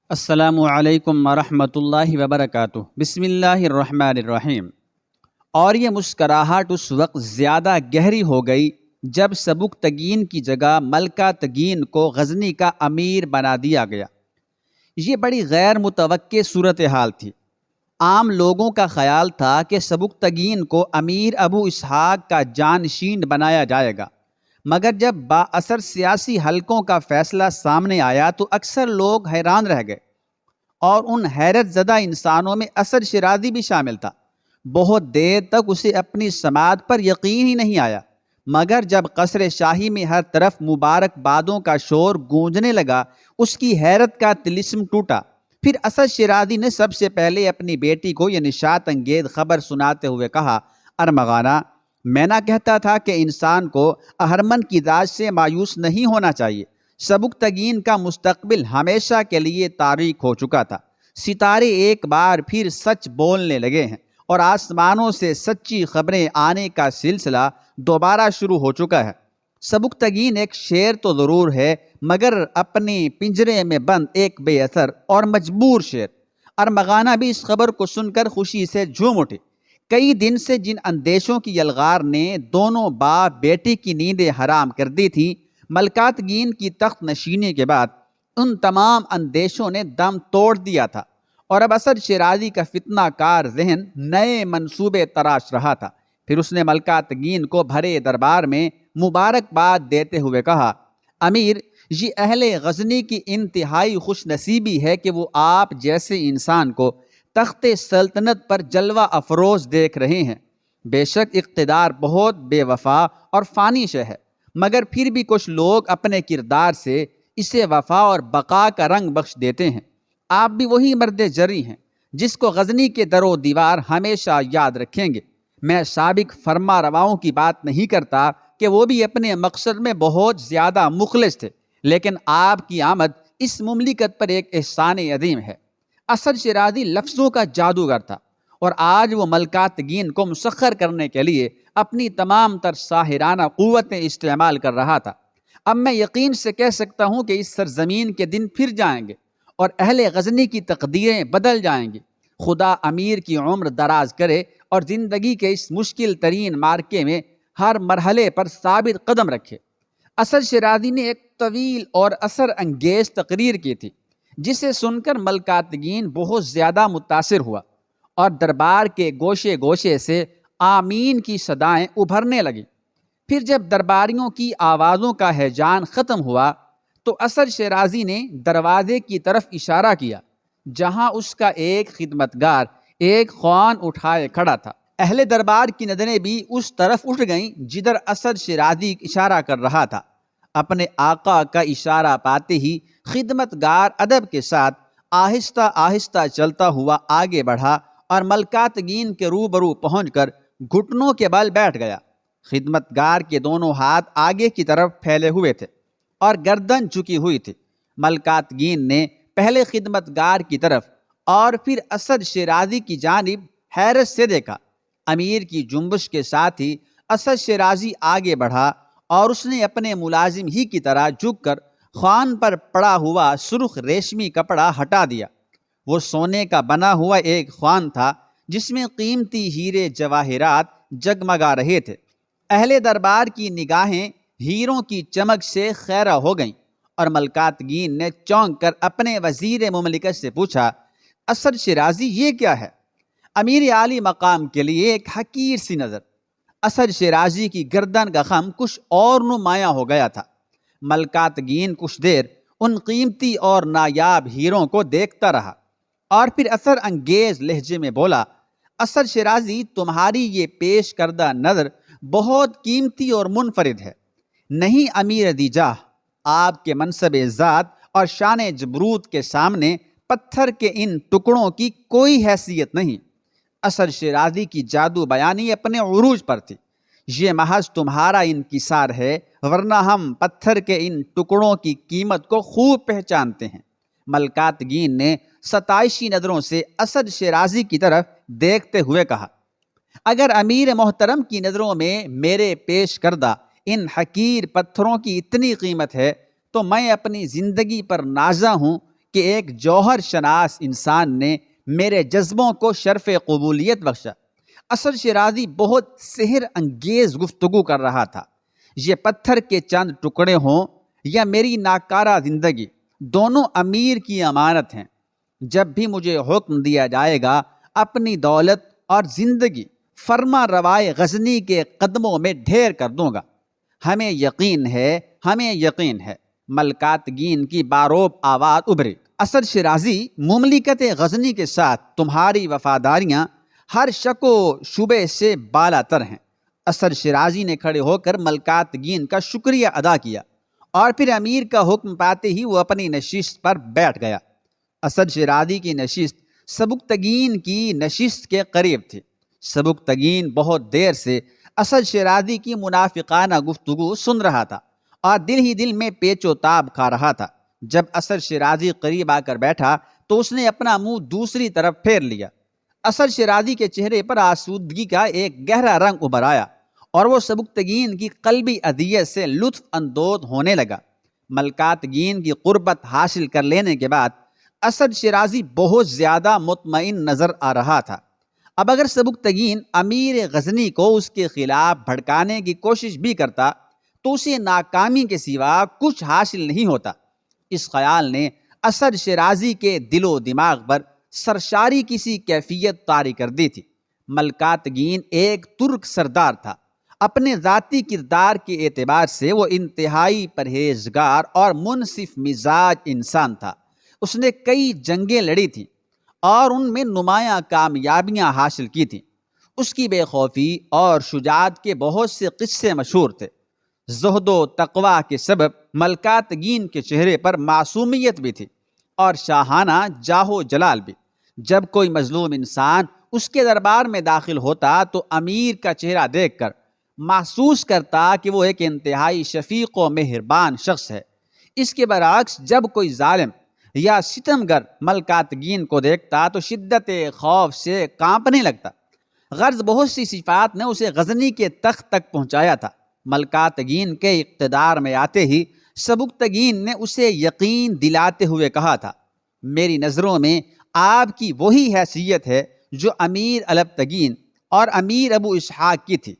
السلام علیکم ورحمۃ اللہ وبرکاتہ۔ بسم اللہ الرحمن الرحیم۔ اور یہ مسکراہٹ اس وقت زیادہ گہری ہو گئی جب سبکتگین کی جگہ ملکہ تگین کو غزنی کا امیر بنا دیا گیا۔ یہ بڑی غیر متوقع صورتحال تھی۔ عام لوگوں کا خیال تھا کہ سبکتگین کو امیر ابو اسحاق کا جانشین بنایا جائے گا، مگر جب با اثر سیاسی حلقوں کا فیصلہ سامنے آیا تو اکثر لوگ حیران رہ گئے، اور ان حیرت زدہ انسانوں میں اسد شیرازی بھی شامل تھا۔ بہت دیر تک اسے اپنی سماعت پر یقین ہی نہیں آیا، مگر جب قصر شاہی میں ہر طرف مبارکبادوں کا شور گونجنے لگا، اس کی حیرت کا طلسم ٹوٹا۔ پھر اسد شیرازی نے سب سے پہلے اپنی بیٹی کو یہ نشاط انگیز خبر سناتے ہوئے کہا، ارمغانہ، میں نہ کہتا تھا کہ انسان کو اہرمن کی ذات سے مایوس نہیں ہونا چاہیے۔ سبکتگین کا مستقبل ہمیشہ کے لیے تاریک ہو چکا تھا۔ ستارے ایک بار پھر سچ بولنے لگے ہیں، اور آسمانوں سے سچی خبریں آنے کا سلسلہ دوبارہ شروع ہو چکا ہے۔ سبکتگین ایک شیر تو ضرور ہے، مگر اپنے پنجرے میں بند ایک بے اثر اور مجبور شیر۔ ارمغانہ بھی اس خبر کو سن کر خوشی سے جھوم اٹھی۔ کئی دن سے جن اندیشوں کی یلغار نے دونوں باپ بیٹی کی نیندیں حرام کر دی تھی، ملکاتگین کی تخت نشینی کے بعد ان تمام اندیشوں نے دم توڑ دیا تھا، اور اب اسد شیرازی کا فتنہ کار ذہن نئے منصوبے تراش رہا تھا۔ پھر اس نے ملکاتگین کو بھرے دربار میں مبارکباد دیتے ہوئے کہا، امیر، یہ اہل غزنی کی انتہائی خوش نصیبی ہے کہ وہ آپ جیسے انسان کو تخت سلطنت پر جلوہ افروز دیکھ رہے ہیں۔ بے شک اقتدار بہت بے وفا اور فانی شے ہے، مگر پھر بھی کچھ لوگ اپنے کردار سے اسے وفا اور بقا کا رنگ بخش دیتے ہیں۔ آپ بھی وہی مرد جری ہیں جس کو غزنی کے در و دیوار ہمیشہ یاد رکھیں گے۔ میں سابق فرما رواؤں کی بات نہیں کرتا کہ وہ بھی اپنے مقصد میں بہت زیادہ مخلص تھے، لیکن آپ کی آمد اس مملکت پر ایک احسان عظیم ہے۔ اسد شیرازی لفظوں کا جادوگر تھا، اور آج وہ ملکاتگین کو مسخر کرنے کے لیے اپنی تمام تر ساحرانہ قوتیں استعمال کر رہا تھا۔ اب میں یقین سے کہہ سکتا ہوں کہ اس سرزمین کے دن پھر جائیں گے، اور اہل غزنی کی تقدیریں بدل جائیں گی۔ خدا امیر کی عمر دراز کرے اور زندگی کے اس مشکل ترین مارکے میں ہر مرحلے پر ثابت قدم رکھے۔ اسد شیرازی نے ایک طویل اور اثر انگیز تقریر کی تھی، جسے سن کر ملکاتگین بہت زیادہ متاثر ہوا، اور دربار کے گوشے گوشے سے آمین کی صدائیں ابھرنے لگیں۔ پھر جب درباریوں کی آوازوں کا ہیجان ختم ہوا تو اسد شیرازی نے دروازے کی طرف اشارہ کیا، جہاں اس کا ایک خدمتگار ایک خوان اٹھائے کھڑا تھا۔ اہل دربار کی نظریں بھی اس طرف اٹھ گئیں جدھر اسد شیرازی اشارہ کر رہا تھا۔ اپنے آقا کا اشارہ پاتے ہی خدمتگار ادب کے ساتھ آہستہ آہستہ چلتا ہوا آگے بڑھا اور ملکاتگین کے روبرو پہنچ کر گھٹنوں کے بل بیٹھ گیا۔ خدمتگار کے دونوں ہاتھ آگے کی طرف پھیلے ہوئے تھے اور گردن جھکی ہوئی تھی۔ ملکاتگین نے پہلے خدمتگار کی طرف اور پھر اسد شیرازی کی جانب حیرت سے دیکھا۔ امیر کی جنبش کے ساتھ ہی اسد شیرازی آگے بڑھا، اور اس نے اپنے ملازم ہی کی طرح جھک کر خوان پر پڑا ہوا سرخ ریشمی کپڑا ہٹا دیا۔ وہ سونے کا بنا ہوا ایک خوان تھا جس میں قیمتی ہیرے جواہرات جگمگا رہے تھے۔ اہل دربار کی نگاہیں ہیروں کی چمک سے خیرہ ہو گئیں، اور ملکاتگین نے چونک کر اپنے وزیر مملکت سے پوچھا، اسد شیرازی، یہ کیا ہے؟ امیر عالی مقام کے لیے ایک حقیر سی نظر۔ اسد شیرازی کی گردن کا خم کچھ اور نمایاں ہو گیا تھا۔ ملکاتگین کچھ دیر ان قیمتی اور نایاب ہیروں کو دیکھتا رہا، اور پھر اثر انگیز لہجے میں بولا، اسد شیرازی، تمہاری یہ پیش کردہ نظر بہت قیمتی اور منفرد ہے۔ نہیں امیر دی جاہ، آپ کے منصب ذات اور شان جبروت کے سامنے پتھر کے ان ٹکڑوں کی کوئی حیثیت نہیں۔ اسد شیرازی کی جادو بیانی اپنے عروج پر تھی۔ یہ محض تمہارا انکسار ہے، ورنہ ہم پتھر کے ان ٹکڑوں کی قیمت کو خوب پہچانتے ہیں۔ ملکاتگین نے ستائشی نظروں سے اسد شیرازی کی طرف دیکھتے ہوئے کہا، اگر امیر محترم کی نظروں میں میرے پیش کردہ ان حقیر پتھروں کی اتنی قیمت ہے تو میں اپنی زندگی پر نازاں ہوں کہ ایک جوہر شناس انسان نے میرے جذبوں کو شرف قبولیت بخشا۔ اسد شیرازی بہت سحر انگیز گفتگو کر رہا تھا۔ یہ پتھر کے چند ٹکڑے ہوں یا میری ناکارہ زندگی، دونوں امیر کی امانت ہیں۔ جب بھی مجھے حکم دیا جائے گا اپنی دولت اور زندگی فرما روائے غزنی کے قدموں میں ڈھیر کر دوں گا۔ ہمیں یقین ہے۔ ملکاتگین کی باروب آواز ابھری۔ اسد شیرازی، مملکت غزنی کے ساتھ تمہاری وفاداریاں ہر شک و شبے سے بالا تر ہیں۔ اسد شیرازی نے کھڑے ہو کر ملکاتگین کا شکریہ ادا کیا اور پھر امیر کا حکم پاتے ہی وہ اپنی نشست پر بیٹھ گیا۔ اسد شیرازی کی نشست سبکتگین کی نشست کے قریب تھی۔ سبکتگین بہت دیر سے اسد شیرازی کی منافقانہ گفتگو سن رہا تھا اور دل ہی دل میں پیچ و تاب کھا رہا تھا۔ جب اسد شیرازی قریب آ کر بیٹھا تو اس نے اپنا منہ دوسری طرف پھیر لیا۔ اسد شیرازی کے چہرے پر آسودگی کا ایک گہرا رنگ ابھر آیا اور وہ سبکتگین کی قلبی اذیت سے لطف اندوز ہونے لگا۔ ملکاتگین کی قربت حاصل کر لینے کے بعد اسد شیرازی بہت زیادہ مطمئن نظر آ رہا تھا۔ اب اگر سبکتگین امیر غزنی کو اس کے خلاف بھڑکانے کی کوشش بھی کرتا تو اسے ناکامی کے سوا کچھ حاصل نہیں ہوتا۔ اس خیال نے اسد شیرازی کے دل و دماغ پر سرشاری کسی کیفیت طاری کر دی تھی۔ ملکاتگین ایک ترک سردار تھا۔ اپنے ذاتی کردار کے اعتبار سے وہ انتہائی پرہیزگار اور منصف مزاج انسان تھا۔ اس نے کئی جنگیں لڑی تھیں اور ان میں نمایاں کامیابیاں حاصل کی تھیں۔ اس کی بے خوفی اور شجاعت کے بہت سے قصے مشہور تھے۔ زہد و تقویٰ کے سبب ملکاتگین کے چہرے پر معصومیت بھی تھی اور شاہانہ جاہ و جلال بھی۔ جب کوئی مظلوم انسان اس کے دربار میں داخل ہوتا تو امیر کا چہرہ دیکھ کر محسوس کرتا کہ وہ ایک انتہائی شفیق و مہربان شخص ہے۔ اس کے برعکس جب کوئی ظالم یا ستمگر ملکاتگین کو دیکھتا تو شدت خوف سے کانپنے لگتا۔ غرض بہت سی صفات نے اسے غزنی کے تخت تک پہنچایا تھا۔ ملکاتگین کے اقتدار میں آتے ہی سبکتگین نے اسے یقین دلاتے ہوئے کہا تھا، میری نظروں میں آپ کی وہی حیثیت ہے جو امیر البتگین اور امیر ابو اسحاق کی تھی۔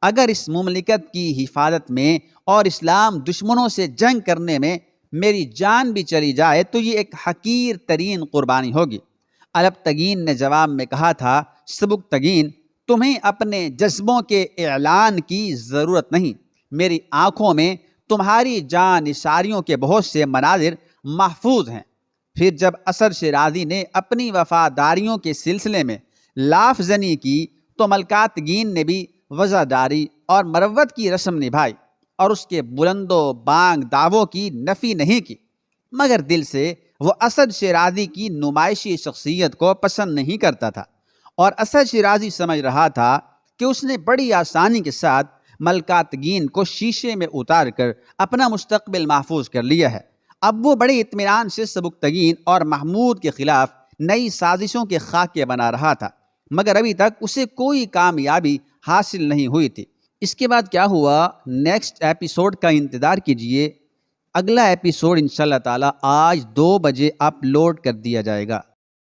اگر اس مملکت کی حفاظت میں اور اسلام دشمنوں سے جنگ کرنے میں میری جان بھی چلی جائے تو یہ ایک حقیر ترین قربانی ہوگی۔ البتگین نے جواب میں کہا تھا، سبکتگین، تمہیں اپنے جذبوں کے اعلان کی ضرورت نہیں۔ میری آنکھوں میں تمہاری جان نثاریوں کے بہت سے مناظر محفوظ ہیں۔ پھر جب اسد شیرازی نے اپنی وفاداریوں کے سلسلے میں لاف زنی کی تو ملکاتگین نے بھی وزاداری اور مروت کی رسم نبھائی اور اس کے بلند و بانگ دعووں کی نفی نہیں کی، مگر دل سے وہ اسد شیرازی کی نمائشی شخصیت کو پسند نہیں کرتا تھا اور اسد شیرازی سمجھ رہا تھا کہ اس نے بڑی آسانی کے ساتھ ملکاتگین کو شیشے میں اتار کر اپنا مستقبل محفوظ کر لیا ہے۔ اب وہ بڑے اطمینان سے سبکتگین اور محمود کے خلاف نئی سازشوں کے خاکے بنا رہا تھا، مگر ابھی تک اسے کوئی کامیابی حاصل نہیں ہوئی تھی۔ اس کے بعد کیا ہوا، نیکسٹ ایپیسوڈ کا انتظار کیجئے۔ اگلا ایپیسوڈ انشاءاللہ تعالی آج 2 بجے اپلوڈ کر دیا جائے گا۔